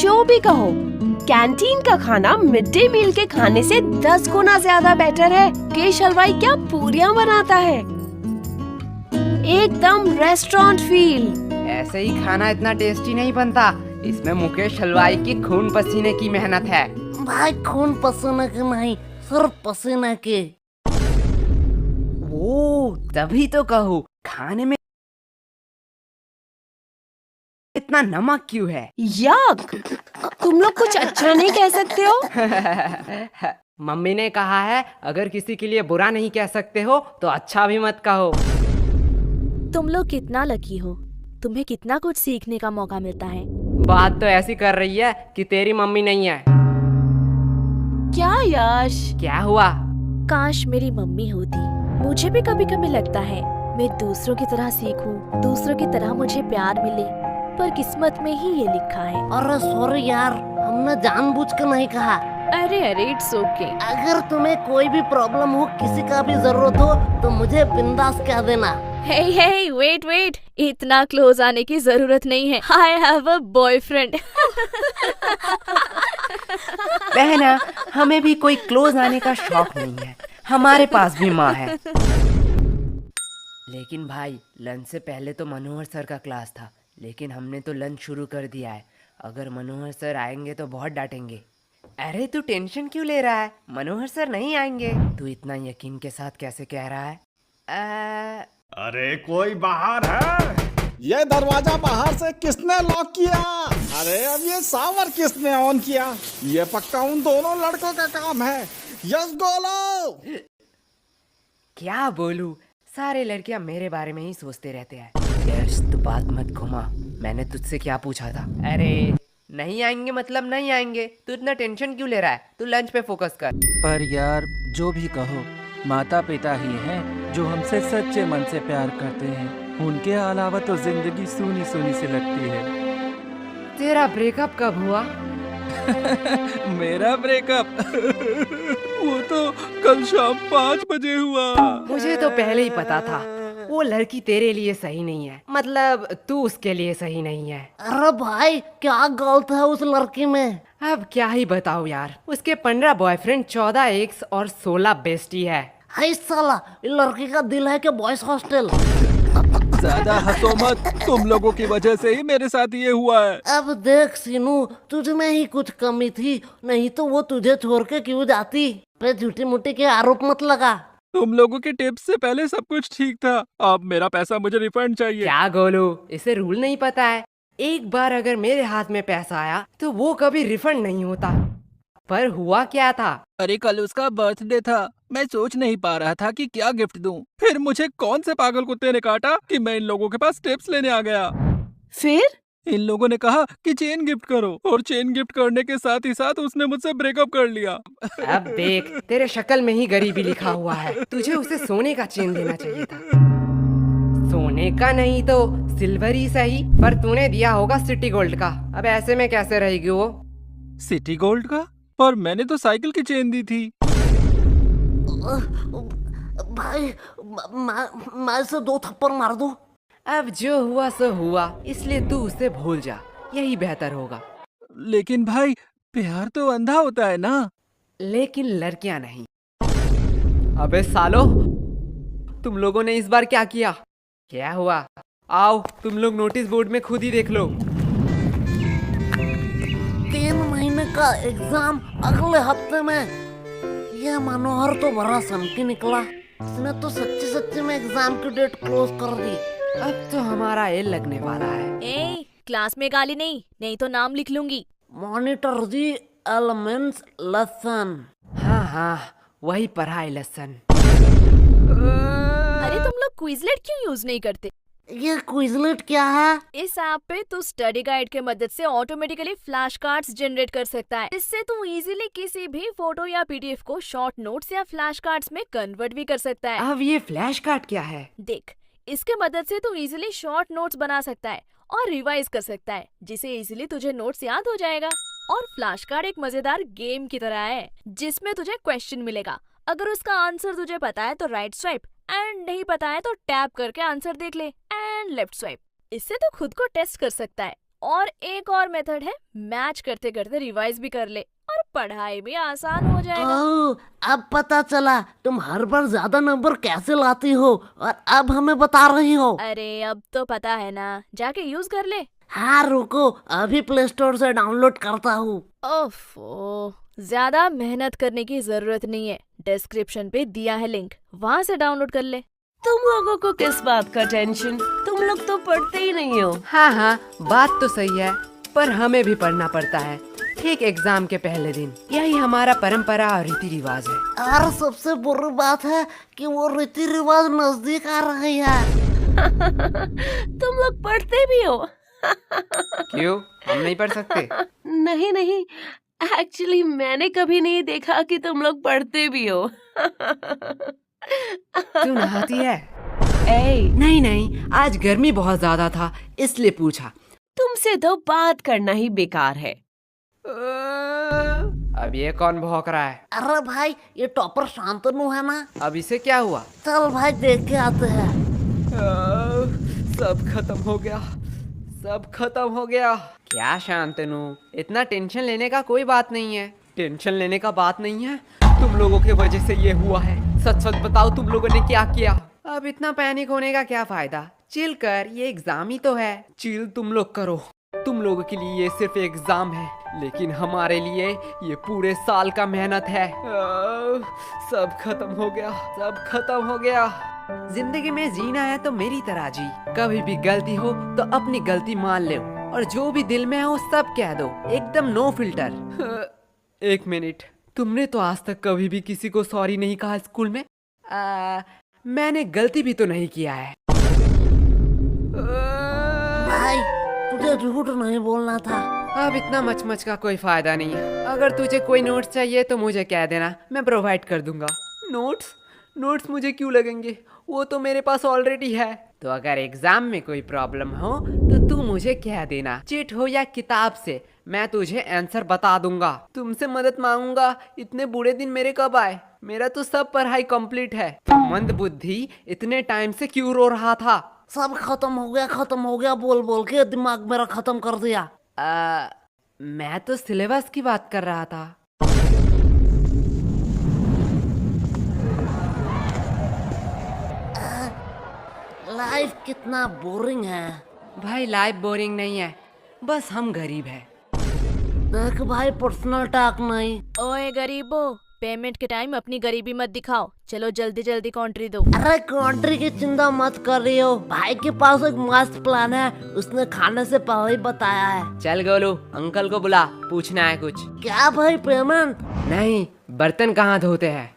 जो भी कहो, कैंटीन का खाना मिड डे मील के खाने से 10 गुना ज्यादा बेटर है। मुकेश हलवाई क्या पूरियां बनाता है, एकदम रेस्टोरेंट फील। ऐसे ही खाना इतना टेस्टी नहीं बनता, इसमें मुकेश हलवाई की खून पसीने की मेहनत है। भाई खून पसीने के नहीं, सिर्फ पसीने के। वो तभी तो कहूँ, खाने में इतना नमक क्यों है? याक, तुम लोग कुछ अच्छा नहीं कह सकते हो? मम्मी ने कहा है, अगर किसी के लिए बुरा नहीं कह सकते हो तो अच्छा भी मत कहो। तुम लोग कितना लकी हो, तुम्हें कितना कुछ सीखने का मौका मिलता है। बात तो ऐसी कर रही है कि तेरी मम्मी नहीं है। क्या यश? क्या हुआ? काश मेरी मम्मी होती। मुझे भी कभी कभी लगता है मैं दूसरों की तरह सीखूं, दूसरों की तरह मुझे प्यार मिले, पर किस्मत में ही ये लिखा है। अरे सॉरी यार, हमने जानबूझ कर नहीं कहा। अरे इट्स ओके। अगर तुम्हें कोई भी प्रॉब्लम हो, किसी का भी जरूरत हो, तो मुझे बिंदास कह देना। हे वेट, इतना क्लोज आने की जरूरत नहीं है। I have a boyfriend. बहना, हमें भी कोई क्लोज आने का शौक नहीं है, हमारे पास भी माँ है। लेकिन भाई, लंच से पहले तो मनोहर सर का क्लास था, लेकिन हमने तो लंच शुरू कर दिया है। अगर मनोहर सर आएंगे तो बहुत डांटेंगे। अरे तू टेंशन क्यों ले रहा है, मनोहर सर नहीं आएंगे। तू इतना यकीन के साथ कैसे कह रहा है? अरे कोई बाहर है? ये दरवाजा बाहर से किसने लॉक किया? अरे अब ये सावर किसने ऑन किया? ये पक्का उन दोनों लड़कों का काम है। यस गोलो। क्या बोलूं, सारे लड़कियां मेरे बारे में ही सोचते रहते हैं। यश, तू बात मत घुमा, मैंने तुझसे क्या पूछा था? अरे नहीं आएंगे मतलब नहीं आएंगे, तू इतना टेंशन क्यों ले रहा है? तू लंच पे फोकस कर। पर यार, जो भी कहो, माता पिता ही हैं जो हमसे सच्चे मन से प्यार करते हैं। उनके अलावा तो जिंदगी सूनी सूनी सी लगती है। तेरा ब्रेकअप कब हुआ? मेरा ब्रेकअप वो तो कल शाम 5 बजे हुआ। मुझे तो पहले ही पता था, वो लड़की तेरे लिए सही नहीं है, मतलब तू उसके लिए सही नहीं है। अरे भाई, क्या गलत है उस लड़की में? अब क्या ही बताऊं यार, उसके 15 बॉयफ्रेंड, 14 एक्स और 16 बेस्टी है। हाय साला, इस लड़की का दिल है कि बॉयज हॉस्टल। ज्यादा हंसो मत, तुम लोगों की वजह से ही मेरे साथ ये हुआ है। अब देख सीनू, तुझ में ही कुछ कमी थी, नहीं तो वो तुझे छोड़ के क्यों जाती? पे झूठी मूठी के आरोप मत लगा। तुम लोगों के टिप्स से पहले सब कुछ ठीक था, अब मेरा पैसा मुझे रिफंड चाहिए। क्या गोलू, इसे रूल नहीं पता है? एक बार अगर मेरे हाथ में पैसा आया तो वो कभी रिफंड नहीं होता। पर हुआ क्या था? अरे कल उसका बर्थडे था, मैं सोच नहीं पा रहा था कि क्या गिफ्ट दूं। फिर मुझे कौन से पागल कुत्ते ने काटा कि मैं इन लोगों के पास टिप्स लेने आ गया। फिर इन लोगों ने कहा कि चेन गिफ्ट करो, और चेन गिफ्ट करने के साथ ही साथ उसने मुझसे ब्रेकअप कर लिया। अब देख, तेरे शक्ल में ही गरीबी लिखा हुआ है, तुझे उसे सोने का चेन देना चाहिए था। सोने का नहीं तो सिल्वर ही सही, पर तूने दिया होगा सिटी गोल्ड का। अब ऐसे में कैसे रहेगी वो? सिटी गोल्ड का? पर मैंने तो साइकिल की चेन दी थी। भाई, मैं से 2 थप्पड़ मार दूं? अब जो हुआ सो हुआ, इसलिए तू उसे भूल जा, यही बेहतर होगा। लेकिन भाई, प्यार तो अंधा होता है ना। लेकिन लड़कियां नहीं। अबे सालो, तुम लोगों ने इस बार क्या किया? क्या हुआ? आओ, तुम लोग नोटिस बोर्ड में खुद ही देख लो। 3 महीने का एग्जाम अगले हफ्ते में। ये मनोहर तो बड़ा सनकी निकला, उसने तो सच्ची सच्ची में एग्जाम की डेट क्लोज कर दी। अब तो हमारा एल लगने वाला है। ए, क्लास में गाली नहीं तो नाम लिख लूंगी। Monitor the elements lesson. हाँ, वही पढ़ाई लेसन। अरे तुम लोग क्विजलेट क्यों यूज नहीं करते? ये क्विजलेट क्या है? इस ऐप पे तू स्टडी गाइड के मदद से ऑटोमेटिकली फ्लैश कार्ड्स जनरेट कर सकता है। इससे तू इजीली किसी भी फोटो या पीडीएफ को शॉर्ट नोट्स या फ्लैश कार्ड्स में कन्वर्ट भी कर सकता है। अब ये फ्लैश कार्ड क्या है? देख, इसके मदद से तू इजीली शॉर्ट नोट्स बना सकता है और रिवाइज कर सकता है, जिसे इजीली तुझे नोट्स याद हो जाएगा। और फ्लैश कार्ड एक मजेदार गेम की तरह है, जिसमें तुझे क्वेश्चन मिलेगा। अगर उसका आंसर तुझे पता है तो राइट स्वाइप, एंड नहीं पता है तो टैप करके आंसर देख ले, एंड लेफ्ट स्वाइप। इससे तो खुद को टेस्ट कर सकता है और एक और मेथड है, मैच करते करते रिवाइज भी कर ले और पढ़ाई भी आसान हो जाएगा। ओह, अब पता चला तुम हर बार ज्यादा नंबर कैसे लाती हो और अब हमें बता रही हो। अरे अब तो पता है ना, जाके यूज कर ले। हाँ रुको, अभी प्ले स्टोर से डाउनलोड करता हूँ। ओफो, ज्यादा मेहनत करने की जरूरत नहीं है, डिस्क्रिप्शन पे दिया है लिंक, वहाँ से डाउनलोड कर ले। तुम लोगों को किस बात का टेंशन? तुम लोग तो पढ़ते ही नहीं हो। हाँ हाँ, बात तो सही है, पर हमें भी पढ़ना पड़ता है, ठीक एग्जाम के पहले दिन। यही हमारा परंपरा और रीति रिवाज है। और सबसे बुरी बात है कि वो रीति रिवाज नजदीक आ रही है। तुम लोग पढ़ते भी हो? क्यों, हम नहीं पढ़ सकते? नहीं नहीं, एक्चुअली मैंने कभी नहीं देखा कि तुम लोग पढ़ते भी हो। तू नहाती है? ए, नहीं नहीं, आज गर्मी बहुत ज्यादा था इसलिए पूछा। तुमसे तो बात करना ही बेकार है। अब ये कौन भौंक रहा है? अरे भाई, ये टॉपर शांतनु है ना? अब इसे क्या हुआ? चल भाई देख के आते हैं। सब खत्म हो गया, सब खत्म हो गया। क्या शांतनु, इतना टेंशन लेने का कोई बात नहीं है। टेंशन लेने का बात नहीं है, तुम लोगों की वजह से ये हुआ है। सच सच बताओ, तुम लोगों ने क्या किया? अब इतना पैनिक होने का क्या फायदा? चिल कर, ये एग्जाम ही तो है। चिल तुम लोग करो, तुम लोगों के लिए ये सिर्फ एग्जाम है, लेकिन हमारे लिए ये पूरे साल का मेहनत है। सब खत्म हो गया, सब खत्म हो गया। जिंदगी में जीना है तो मेरी तरह जी। कभी भी गलती हो तो अपनी गलती मान लो और जो भी दिल में हो सब कह दो, एकदम नो फिल्टर। एक मिनट, तुमने तो आज तक कभी भी किसी को सॉरी नहीं कहा स्कूल में? मैंने गलती भी तो नहीं किया है। भाई तुझे झूठ नहीं बोलना था। अब इतना मच का कोई फायदा नहीं है। अगर तुझे कोई नोट्स चाहिए तो मुझे कह देना, मैं प्रोवाइड कर दूंगा। नोट्स मुझे क्यों लगेंगे, वो तो मेरे पास ऑलरेडी है। तो अगर एग्जाम में कोई प्रॉब्लम हो तो तू मुझे कह देना, चिट हो या किताब से, मैं तुझे आंसर बता दूंगा। तुमसे मदद मांगूंगा, इतने बुरे दिन मेरे कब आए? मेरा तो सब पढ़ाई कंप्लीट है। मंद बुद्धि इतने टाइम से क्यों रो रहा था? सब खत्म हो गया बोल बोल के दिमाग मेरा खत्म कर दिया। मैं तो सिलेबस की बात कर रहा था। लाइफ कितना बोरिंग है। भाई लाइफ बोरिंग नहीं है, बस हम गरीब हैं। देख भाई, पर्सनल टॉक नहीं। ओए गरीबो, पेमेंट के टाइम अपनी गरीबी मत दिखाओ, चलो जल्दी जल्दी कंट्री दो। अरे कंट्री की चिंता मत कर रही हो, भाई के पास एक मस्त प्लान है, उसने खाने से पहले ही बताया है। चल गोलू, अंकल को बुला, पूछना है कुछ। क्या भाई, पेमेंट? नहीं, बर्तन कहाँ धोते हैं?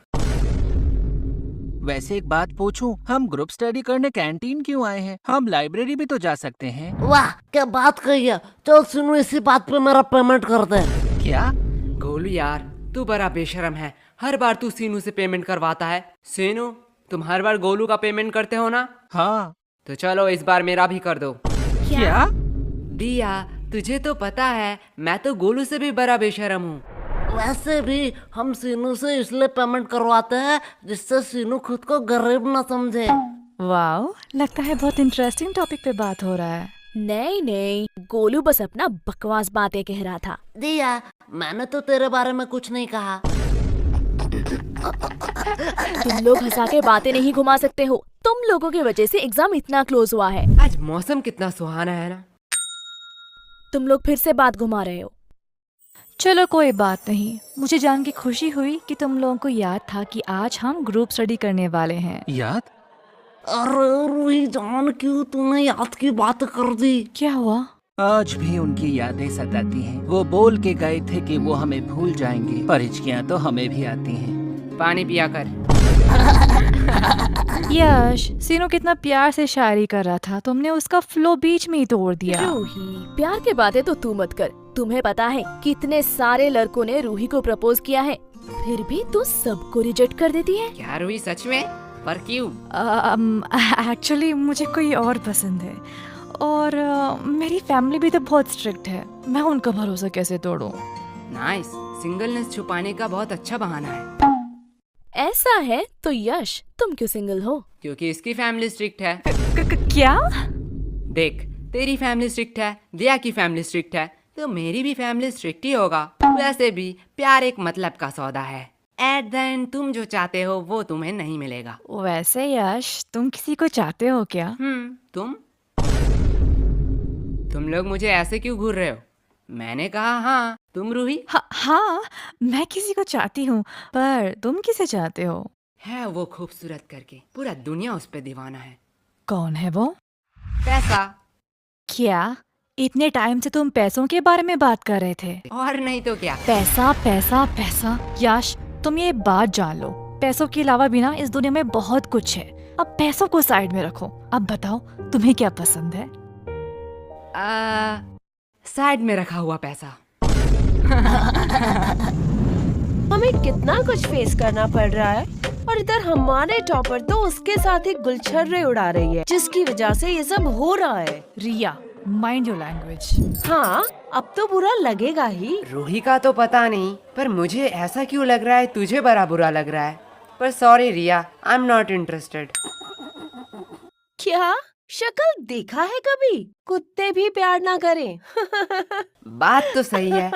वैसे एक बात पूछूं, हम ग्रुप स्टडी करने कैंटीन क्यों आए हैं? हम लाइब्रेरी भी तो जा सकते हैं। वाह क्या बात कही है। चल सुनो, इसी बात पे मेरा पेमेंट कर दे। क्या? गोलू यार, तू बड़ा बेशरम है, हर बार तू सीनू से पेमेंट करवाता है। सीनू, तुम हर बार गोलू का पेमेंट करते हो ना? हाँ। तो चलो इस बार मेरा भी कर दो। क्या? दिया, तुझे तो पता है मैं तो गोलू से भी बड़ा बेशरम हूँ। वैसे भी हम सीनू से इसलिए पेमेंट करवाते हैं जिससे सीनू खुद को गरीब न समझे। वाओ, लगता है बहुत इंटरेस्टिंग टॉपिक पे बात हो रहा है। नहीं, गोलू बस अपना बकवास बातें कह रहा था। दिया, मैंने तो तेरे बारे में कुछ नहीं कहा। तुम लोग हंसा के बातें नहीं घुमा सकते हो, तुम लोगों की वजह से एग्जाम इतना क्लोज हुआ है। आज मौसम कितना सुहाना है ना। तुम लोग फिर से बात घुमा रहे हो। चलो कोई बात नहीं, मुझे जान के खुशी हुई कि तुम लोगों को याद था कि आज हम ग्रुप स्टडी करने वाले हैं। याद? अरे रूही जान, क्यों तूने याद की बात कर दी? क्या हुआ? आज भी उनकी यादें सताती हैं। वो बोल के गए थे कि वो हमें भूल जाएंगे, पर हिचकियां तो हमें भी आती हैं। पानी पिया कर। यश, सीनू कितना प्यार से शायरी कर रहा था, तुमने उसका फ्लो बीच में ही तोड़ दिया। रूही, प्यार की बातें तो तू मत कर। तुम्हें पता है कितने सारे लड़कों ने रूही को प्रपोज किया है, फिर भी तू सबको रिजेक्ट कर देती है। क्या रूही, सच में? पर क्यों? एक्चुअली मुझे कोई और पसंद है और मेरी फैमिली भी तो बहुत स्ट्रिक्ट है, मैं उनका भरोसा कैसे तोड़ूं? नाइस, सिंगलनेस छुपाने का बहुत अच्छा बहाना है। ऐसा है तो यश, तुम क्यों सिंगल हो? क्योंकि इसकी फैमिली स्ट्रिक्ट है। क्या? देख, तेरी फैमिली स्ट्रिक्ट है, दिया की फैमिली स्ट्रिक्ट है, तो मेरी भी फैमिली स्ट्रिक्ट ही होगा। वैसे भी प्यार एक मतलब का सौदा है। एट द एंड तुम जो चाहते हो वो तुम्हें नहीं मिलेगा। वैसे यश, तुम किसी को चाहते हो क्या? तुम लोग मुझे ऐसे क्यों घूर रहे हो? मैंने कहा हाँ। तुम रूही? हाँ, मैं किसी को चाहती हूँ, पर तुम किसे चाहते हो? है वो खूबसूरत करके, पूरा दुनिया उस पे दीवाना है। कौन है वो? पैसा। क्या इतने टाइम से तुम पैसों के बारे में बात कर रहे थे? और नहीं तो क्या। पैसा पैसा पैसा। यश, तुम ये बात जान लो, पैसों के अलावा भी ना इस दुनिया में बहुत कुछ है। अब पैसों को साइड में रखो। अब बताओ तुम्हें क्या पसंद है? साइड में रखा हुआ पैसा। हमें कितना कुछ फेस करना पड़ रहा है और इधर हमारे टॉपर तो उसके साथ ही गुलछर्रे उड़ा रही है, जिसकी वजह से ये सब हो रहा है। रिया, माइंड योर लैंग्वेज। हाँ, अब तो बुरा लगेगा ही। रूही का तो पता नहीं, पर मुझे ऐसा क्यों लग रहा है तुझे बड़ा बुरा लग रहा है। पर sorry Riya, I am not interested. क्या शक्ल देखा है कभी? कुत्ते भी प्यार ना करें। बात तो सही है,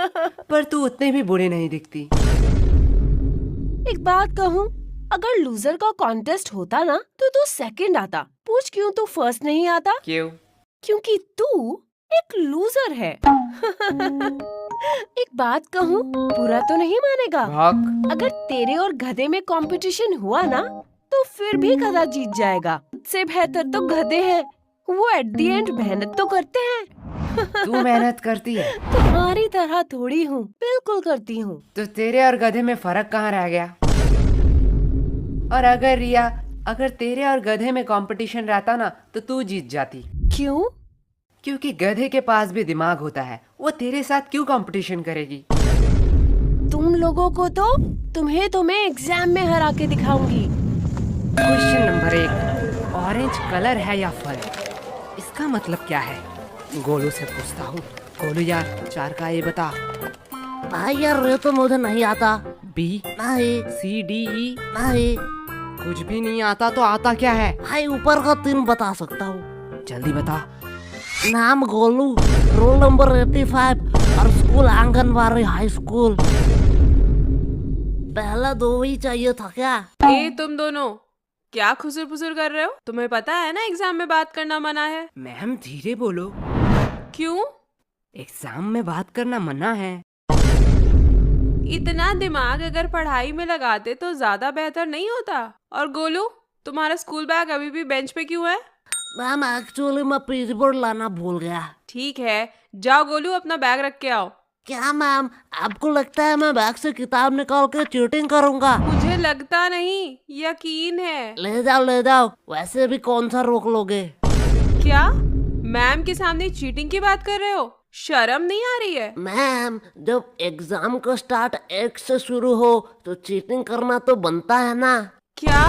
पर तू उतने भी बुरे नहीं दिखती। एक बात कहूँ, अगर लूजर का कॉन्टेस्ट होता ना तो तू सेकंड आता। पूछ क्यों तू फर्स्ट नहीं आता? क्यों? क्योंकि तू एक लूजर है। एक बात कहूँ, बुरा तो नहीं मानेगा? भौंक। अगर तेरे और गधे में कंपटीशन हुआ ना तो फिर भी गधा जीत जाएगा। उससे बेहतर तो गधे हैं, वो एट द एंड मेहनत तो करते हैं। तू मेहनत करती है? तुम्हारी तरह थोड़ी हूँ, बिल्कुल करती हूँ। तो तेरे और गधे में फर्क कहाँ रह गया? और अगर रिया, अगर तेरे और गधे में कंपटीशन रहता ना तो तू जीत जाती। क्यों? क्योंकि गधे के पास भी दिमाग होता है, वो तेरे साथ क्यों कंपटीशन करेगी? तुम लोगों को तो तुम्हें एग्जाम में हरा के दिखाऊंगी। क्वेश्चन नंबर 1, ऑरेंज कलर है या फल? इसका मतलब क्या है? गोलू से पूछता हूँ। गोलू यार, 4 का ये बता। भाई यार, ये तो मुझे नहीं आता। बी, नहीं। सी, डी, ई? नहीं कुछ भी नहीं आता तो आता क्या है? भाई, ऊपर का 3 बता सकता हूँ। जल्दी बता। नाम गोलू, रोल नंबर 85 और स्कूल आंगनबाड़ी हाई स्कूल। पहला 2 ही चाहिए था क्या? ए तुम दोनों क्या खुसुर फुसुर कर रहे हो? तुम्हें पता है ना एग्जाम में बात करना मना है। मैम धीरे बोलो। क्यों? एग्जाम में बात करना मना है। इतना दिमाग अगर पढ़ाई में लगाते तो ज्यादा बेहतर नहीं होता। और गोलू, तुम्हारा स्कूल बैग अभी भी बेंच पे क्यों है? मैम एक्चुअली मैं पीच बोर्ड लाना भूल गया। ठीक है, जाओ गोलू अपना बैग रख के आओ। क्या मैम, आपको लगता है मैं बैग से किताब निकाल के चीटिंग करूंगा? मुझे लगता नहीं, यकीन है। ले जाओ, वैसे भी कौन सा रोक लोगे? क्या मैम के सामने चीटिंग की बात कर रहे हो? शर्म नहीं आ रही है? मैम, जब एग्जाम का स्टार्ट 1 से शुरू हो तो चीटिंग करना तो बनता है ना। क्या?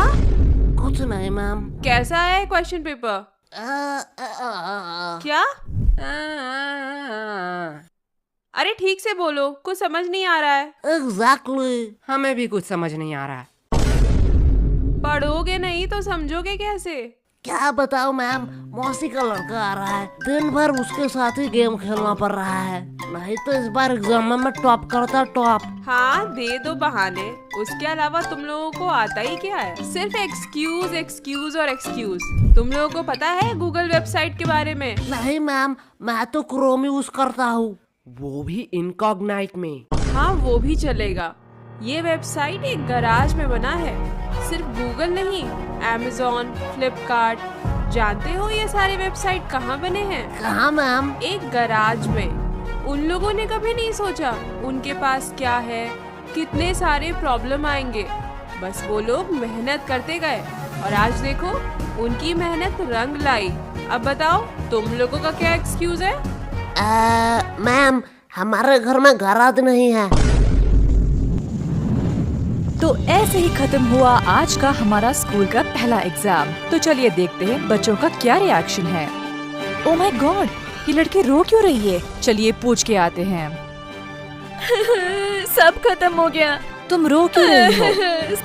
कुछ नहीं मैम। कैसा है क्वेश्चन पेपर? क्या? अरे ठीक से बोलो, कुछ समझ नहीं आ रहा है। एग्जैक्टली। हमें भी कुछ समझ नहीं आ रहा है। पढ़ोगे नहीं तो समझोगे कैसे? क्या बताओ मैम, मौसी का लड़का आ रहा है, दिन भर उसके साथ ही गेम खेलना पड़ रहा है। नहीं तो इस बार एग्जाम में मैं टॉप करता, टॉप। हाँ, दे दो बहाने, उसके अलावा तुम लोगों को आता ही क्या है? सिर्फ एक्सक्यूज एक्सक्यूज और एक्सक्यूज। तुम लोगों को पता है गूगल वेबसाइट के बारे में? नहीं मैम, मैं तो क्रोम यूज करता हूँ। वो भी इनकॉग्नाइट में। हाँ, वो भी चलेगा। ये वेबसाइट एक गराज में बना है। सिर्फ गूगल नहीं, Amazon, फ्लिपकार्ट, जानते हो ये सारे वेबसाइट कहाँ बने हैं? कहाँ मैम? एक गराज में। उन लोगों ने कभी नहीं सोचा उनके पास क्या है, कितने सारे प्रॉब्लम आएंगे। बस वो लोग मेहनत करते गए और आज देखो उनकी मेहनत रंग लाई। अब बताओ तुम लोगों का क्या एक्सक्यूज है? मैम, हमारे घर में गराज नहीं है। तो ऐसे ही खत्म हुआ आज का हमारा स्कूल का पहला एग्जाम। तो चलिए देखते हैं बच्चों का क्या रिएक्शन है। ओह माय गॉड, ये लड़की रो क्यों रही है? चलिए पूछ के आते हैं। सब खत्म हो गया। तुम रो क्यों रही हो?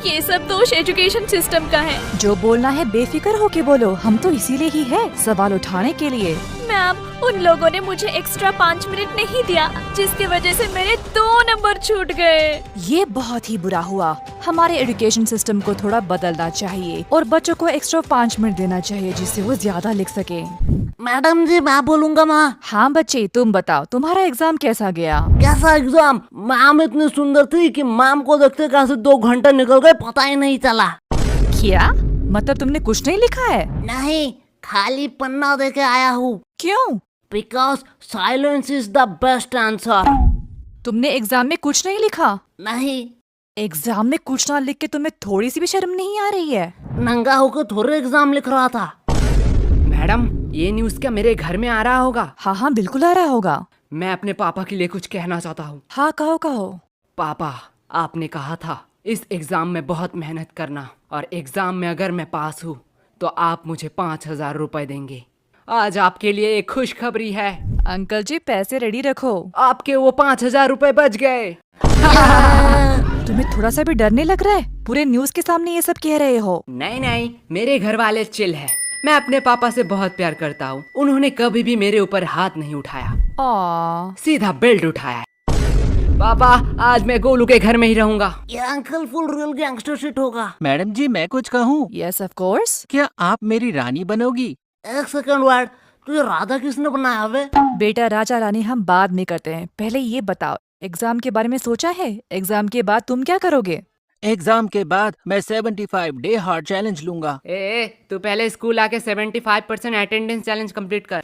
ये सब दोष एजुकेशन सिस्टम का है। जो बोलना है बेफिक्र होके बोलो, हम तो इसीलिए ही है, सवाल उठाने के लिए। मैम, उन लोगों ने मुझे एक्स्ट्रा 5 मिनट नहीं दिया, जिसकी वजह से मेरे 2 नंबर छूट गए। ये बहुत ही बुरा हुआ। हमारे एजुकेशन सिस्टम को थोड़ा बदलना चाहिए और बच्चों को एक्स्ट्रा 5 मिनट देना चाहिए जिससे वो ज्यादा लिख सके। मैडम जी मैं बोलूंगा माँ। हाँ बच्चे, तुम बताओ तुम्हारा एग्जाम कैसा गया? कैसा एग्जाम? मैम इतनी सुंदर थी कि मैम को देखते कैसे 2 घंटे निकल गए पता ही नहीं चला। क्या मतलब तुमने कुछ नहीं लिखा है? नहीं, खाली पन्ना दे के आया हूँ। क्यों? Because silence is the best answer. तुमने एग्जाम में कुछ नहीं लिखा? नहीं, एग्जाम में कुछ ना लिख के तुम्हें थोड़ी सी भी शर्म नहीं आ रही है? नंगा होकर थोड़े एग्जाम लिख रहा था। मैडम, ये न्यूज़ क्या मेरे घर में आ रहा होगा? हाँ हाँ बिल्कुल आ रहा होगा। मैं अपने पापा के लिए कुछ कहना चाहता हूँ। हाँ कहो कहो। पापा, आपने कहा था इस एग्जाम में बहुत मेहनत करना और एग्जाम में अगर मैं पास हूँ तो आप मुझे 5,000 रुपए देंगे। आज आपके लिए एक खुशखबरी है। अंकल जी पैसे रेडी रखो। आपके वो 5,000 रुपए बच गए। तुम्हें थोड़ा सा भी डर नहीं लग रहा है? पूरे न्यूज के सामने ये सब कह रहे हो। नहीं नहीं, मेरे घर वाले चिल है। मैं अपने पापा से बहुत प्यार करता हूँ। उन्होंने कभी भी मेरे ऊपर हाथ नहीं उठाया, सीधा बेल्ट उठाया है। पापा, आज मैं गोलू के घर में ही रहूंगा। ये uncle full real gangster shit होगा। मैडम जी मैं कुछ कहूँ? Yes of course. क्या आप मेरी रानी बनोगी? एक सेकंड वर्ड, तुझे राधा किसने बनाया वे? बेटा राजा रानी हम बाद में करते हैं, पहले ये बताओ एग्जाम के बारे में सोचा है? एग्जाम के बाद तुम क्या करोगे? एग्जाम के बाद मैं 75 डे हार्ड चैलेंज लूंगा। तू पहले स्कूल आके 75% अटेंडेंस चैलेंज कंप्लीट कर।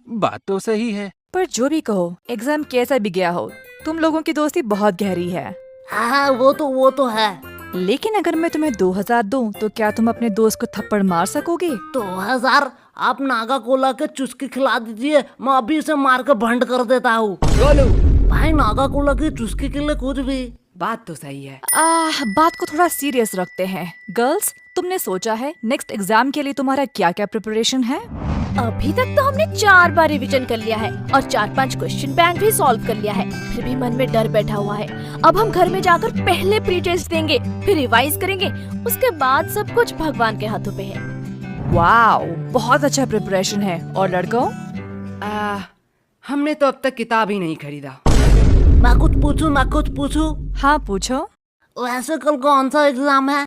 बात तो सही है। पर जो भी कहो, एग्जाम कैसा भी गया हो, तुम लोगों की दोस्ती बहुत गहरी है। हाँ वो तो है। लेकिन अगर मैं तुम्हें 2000 दूं, तो क्या तुम अपने दोस्त को थप्पड़ मार सकोगे? 2000? आप नागा कोला के चुस्की खिला दीजिए, मैं अभी इसे मार कर भंड कर देता हूँ। गोलू, भाई नागा कोला की चुस्की के लिए कुछ भी। बात तो सही है। बात को थोड़ा सीरियस रखते हैं। गर्ल्स, तुमने सोचा है नेक्स्ट एग्जाम के लिए तुम्हारा क्या क्या प्रिपरेशन है? अभी तक तो हमने 4 बार रिवीजन कर लिया है और 4-5 क्वेश्चन बैंक भी सॉल्व कर लिया है, फिर भी मन में डर बैठा हुआ है। अब हम घर में जाकर पहले प्री टेस्ट देंगे, फिर रिवाइज करेंगे, उसके बाद सब कुछ भगवान के हाथों पे है। वाओ, बहुत अच्छा प्रिपरेशन है। और लड़कों? हमने तो अब तक किताब ही नहीं खरीदा। मैं कुछ पूछूं? हाँ पूछो। वैसे कल कौन सा एग्जाम है?